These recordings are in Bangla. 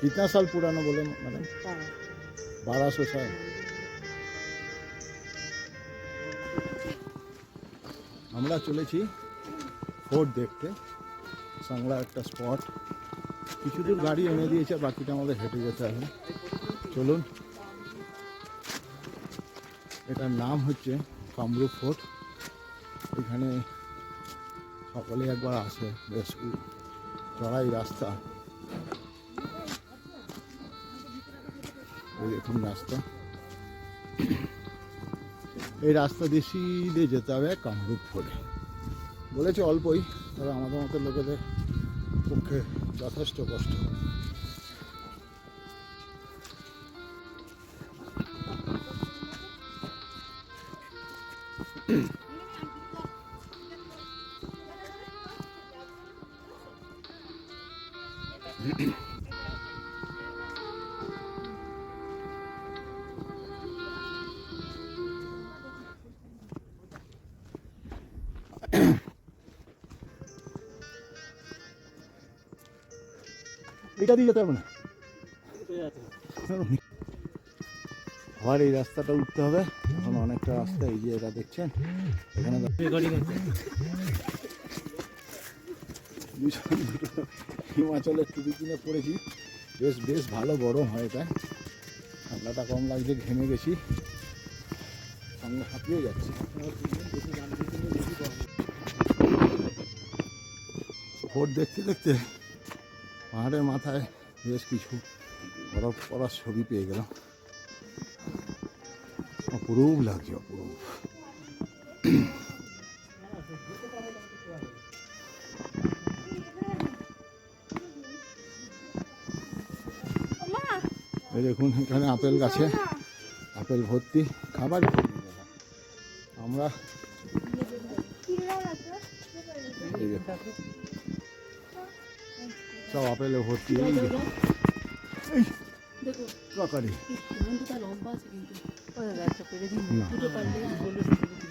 कितना साल पुराना बोले मैडम? 1200 साल। আমরা চলেছি ফোর্ট দেখতে। সাংলা একটা স্পট, কিছু দূর গাড়ি এনে দিয়েছে, বাকিটা আমাদের হেঁটে যেতে হবে। চলুন। এটার নাম হচ্ছে কামরূপ ফোর্ট। এখানে সকলে একবার আসে, বেশ চড়াই রাস্তা। এই দেখুন রাস্তা, এই রাস্তা দিয়ে সিধে যেতে হবে কামরূপ ফোর্টে। বলেছে অল্পই, তবে আমাদের মতো লোকেদের পক্ষে যথেষ্ট কষ্ট। এটা দিয়ে যেতে হবে না, আবার এই রাস্তাটা উঠতে হবে। এখন অনেকটা রাস্তা, এই যে এটা দেখছেন এখানে হিমাচলের টুপি কিনে পড়েছি। বেশ বেশ ভালো গরম হয়, এটা ঠান্ডাটা কম লাগছে, ঘেমে গেছি, সঙ্গে হাঁপিয়ে যাচ্ছি। ফোর্ট দেখতে দেখতে পাহাড়ের মাথায় বেশ কিছু বরফ পড়ার ছবি পেয়ে গেলাম। অপরূপ লাগছে, অপরূপ। এই দেখুন এখানে আপেল গাছে আপেল ভর্তি, খাবার আমরা সব আপেলে ভর্তি।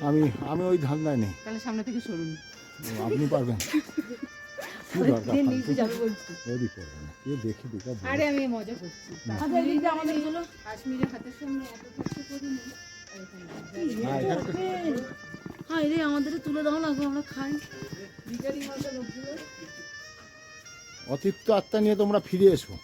আমি আমি ওই ধান্দায় নেই। সামনে থেকে সরুন, আপনি পারবেন? আমি মজা করছি। কাশ্মীরের হাতের সামনে এত কষ্ট করিনি। হ্যাঁ রে, আমাদের তুলে দাও না, আমরা খাই। অতিরিক্ত আত্মা নিয়ে তোমরা ফিরে এসো।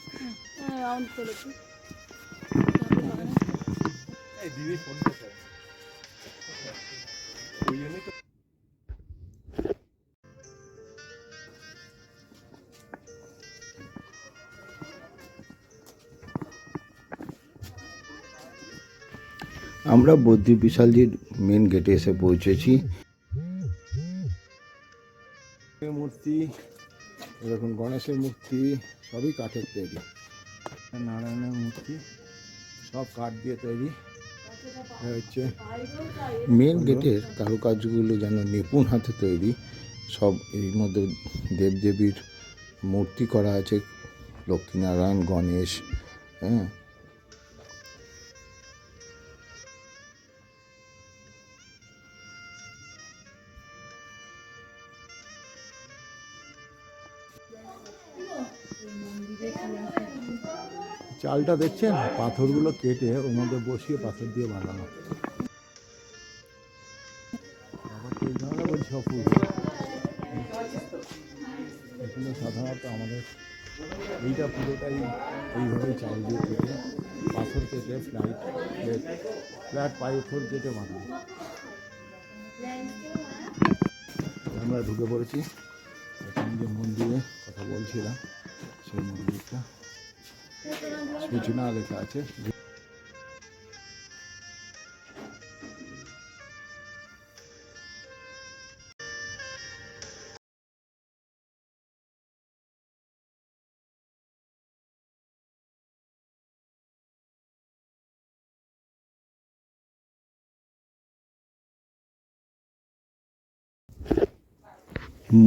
আমরা বদ্রী বিশালজির মেন গেটে এসে পৌঁছেছি। মূর্তি দেখুন, গণেশের মূর্তি সবই কাঠের তৈরি, নারায়ণের মূর্তি সব কাঠ দিয়ে তৈরি হচ্ছে। মেন গেটের কারুকার্যগুলো যেন নিপুণ হাতে তৈরি। সব এর মধ্যে দেবদেবীর মূর্তি করা আছে, লক্ষ্মীনারায়ণ, গণেশ। হ্যাঁ, চালটা দেখছেন, পাথরগুলো কেটে ওর মধ্যে বসিয়ে পাথর দিয়ে বানানো। বলছি অপূর্ব। এখানে সাধারণত আমাদের এইটা পুরোটাই এইভাবেই চাল দিয়ে কেটে, পাথর কেটে ফ্ল্যাট পাথর কেটে বানানো। আমরা ঢুকে পড়েছি এখন যে মন্দিরে কথা বলছিলাম, সেই মন্দিরটা সূচনা লেখা আছে।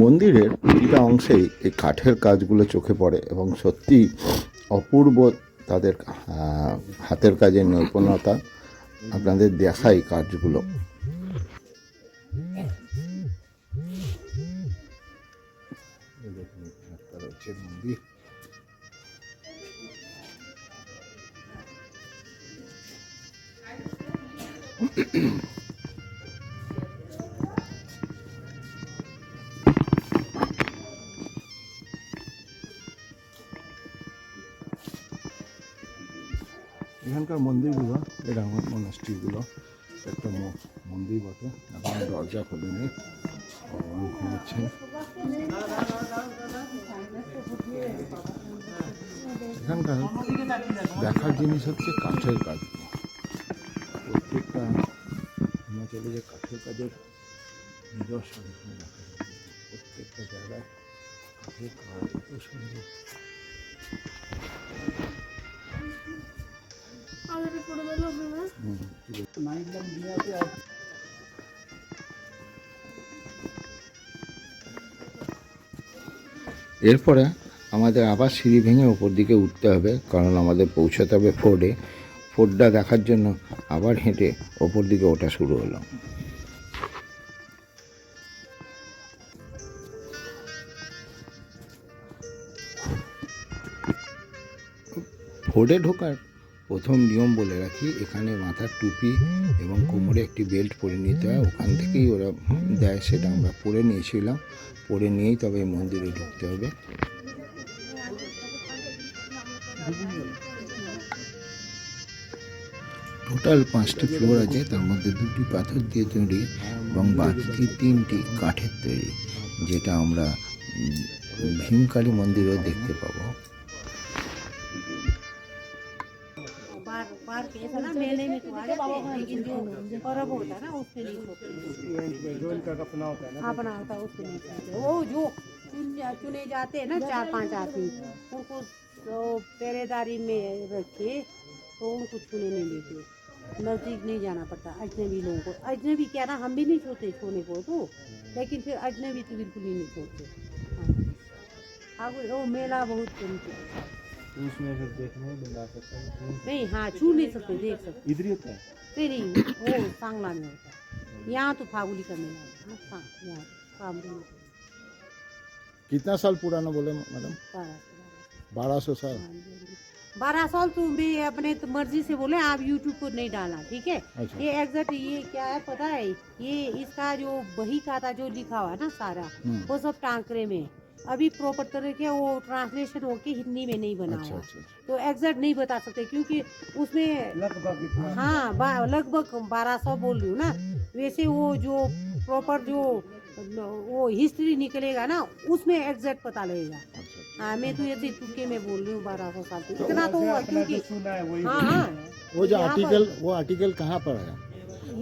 মন্দিরের প্রতিটা অংশেই এই কাঠের কাজগুলো চোখে পড়ে এবং সত্যি অপূর্ব তাদের হাতের কাজের নৈপুণ্যতা। আপনাদের দেখাই কাজগুলো। একটা রয়েছে মন্দির, এখানকার মন্দিরগুলো, এই রামায়ণ মনাস্ট্রিগুলো একটা মন্দির বটে। এখন দরজা খোলেনি, ভগবান ঘুমাচ্ছেন। এখানকার দেখার জিনিস হচ্ছে কাঠের কাজ। প্রত্যেকটা হিমাচলে যে কাঠের কাজের নিদর্শন এখানে দেখা যায়। প্রত্যেকটা জায়গায় কাঠের কাজ এত সুন্দর। এরপরে আমাদের আবার সিঁড়ি ভেঙে ওপর দিকে উঠতে হবে, কারণ আমাদের পৌঁছাতে হবে ফোর্টে। ফোর্টটা দেখার জন্য আবার হেঁটে ওপর দিকে ওঠা শুরু হলো। ফোর্টে ঢোকার প্রথম নিয়ম বলে রাখি, এখানে মাথার টুপি এবং কোমরে একটি বেল্ট পরে নিতে হয়। ওখান থেকেই ওরা দেয়, সেটা আমরা পরে নিয়েছিলাম। পরে নিয়েই তবে মন্দিরে ঢুকতে হবে। টোটাল 5টি ফ্লোর আছে, তার মধ্যে 2টি পাথর দিয়ে তৈরি এবং বাকি 3টি কাঠের তৈরি, যেটা আমরা ভীমকালী মন্দিরেও দেখতে পাবো। बार केस है ना मेले में तो आ जाते हैं, लेकिन जो पर्व होता है ना उसके लिए अपना होता है उसके लिए वो जो चुने जाते हैं ना 4-5 आदमी, उनको तो पहरेदारी में रखे तो उनको छूने नहीं देते, नजदीक नहीं जाना पड़ता अजनबी लोगों को। अजनबी क्या ना, हम भी नहीं छोड़ते छोने को तो, लेकिन फिर अजनबी तो बिल्कुल ही नहीं छोड़ते। हाँ वो मेला बहुत उसमें फिर देखने में बंदा सकता है नहीं, हाँ छू नहीं सकते, देख सकते इधर ही होता है। नहीं वो सांगला में होता है, यहाँ तो फागुली का मेला होता है ना, यहाँ फागुली में कितना साल पुराना बोले मैडम? 1200 साल। 12 साल तो भी अपने तो मर्जी से बोले, आप यूट्यूब पर नहीं डालना, ठीक है। अच्छा। ये एग्जैक्ट ये क्या है पता है, ये इसका जो बही का था जो लिखा हुआ है ना सारा, वो सब टांकरे में अभी प्रॉपर तरह के वो ट्रांसलेशन होके हिंदी में नहीं बना अच्छा हुआ, अच्छा अच्छा। तो एग्जैक्ट नहीं बता सकते क्योंकि उसमें हाँ लगभग 1200 बोल रही हूँ ना। वैसे वो जो प्रॉपर जो वो हिस्ट्री निकलेगा ना उसमें एग्जैक्ट पता लगेगा। हाँ मैं तो ऐसे तुक्के में बोल रही हूँ 1200 साल की, इतना तो हुआ क्योंकि हाँ हाँ वो जो आर्टिकल कहाँ पर है?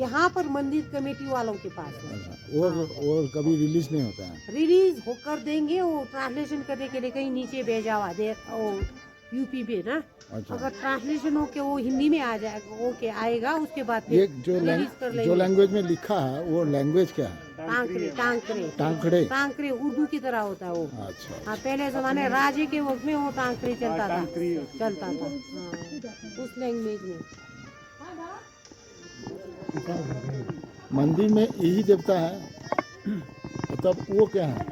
यहाँ पर मंदिर कमेटी वालों के पास है। वो कभी रिलीज नहीं होता है? रिलीज होकर देंगे, वो ट्रांसलेशन करने के लिए कहीं नीचे भेजा हुआ दे वो यूपी में ना। अच्छा। अगर ट्रांसलेशन हो के वो हिंदी में आ जाएगा, ओके आएगा, उसके बाद ये फिर रिलीज कर जो लेंगे। लैंग्वेज में लिखा है वो लैंग्वेज क्या है? टांकरे टांकरे टांकड़े। टांकरे उर्दू की तरह होता है वो। अच्छा। हाँ पहले जमाने राजे के वक्त में वो टांकरे चलता था हाँ उस लैंग्वेज में। मंदिर में यही देवता है, मतलब वो क्या है?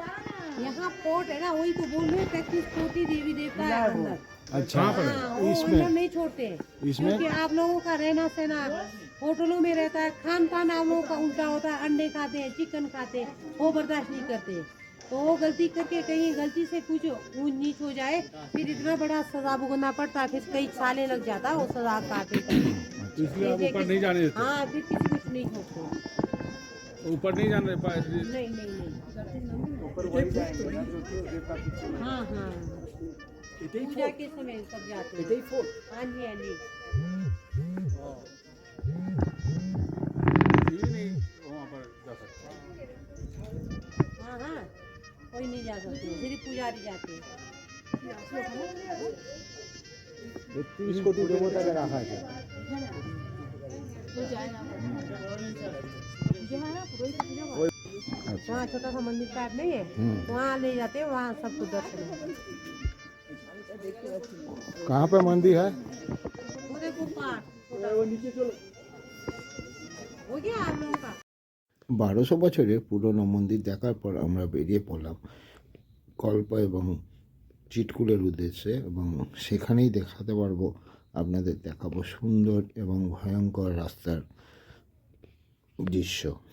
यहाँ पोर्ट है ना, वही तो बोल रहे हैं 33 कोटि देवी देवता है अंदर। अच्छा। हाँ, वो इसमें अंदर नहीं छोड़ते हैं इसमें? क्योंकि आप लोगों का रहना सहना होटलों में रहता है, खान पान आप लोगों का उल्टा होता है, अंडे खाते हैं, चिकन खाते हैं, वो बर्दाश्त नहीं करते। तो वो गलती करके कहीं गलती से कुछ ऊंच नीच हो जाए, फिर इतना बड़ा सजा भुगतना पड़ता है, फिर कई साले लग जाता है वो सजा काटे। इसलिए आप ऊपर नहीं जाने देते। हाँ फिर किसी कुछ नहीं छोड़ते। ऊपर नहीं जाने देते। नहीं नहीं नहीं हाँ हाँ पूजा के समय सब जाते हैं। हाँ जी हाँ जी हाँ हाँ कोई नहीं जा सकते, सिर्फ पुजारी जाते हैं। 30 कोटि देवता का रखा है। वहाँ छोटा सा मंदिर टाइप नहीं है, वहाँ ले जाते हैं, वहाँ सबको दर्शन है। कहाँ पे मंदिर है? उदयपुर पार्क हो गया आप लोगों का। 1200 বছরের পুরনো মন্দির দেখার পর আমরা বেরিয়ে পড়লাম কল্প এবং চিটকুলের উদ্দেশ্যে, এবং সেখানেই দেখাতে পারবো আপনাদের, দেখাবো সুন্দর এবং ভয়ঙ্কর রাস্তার দৃশ্য।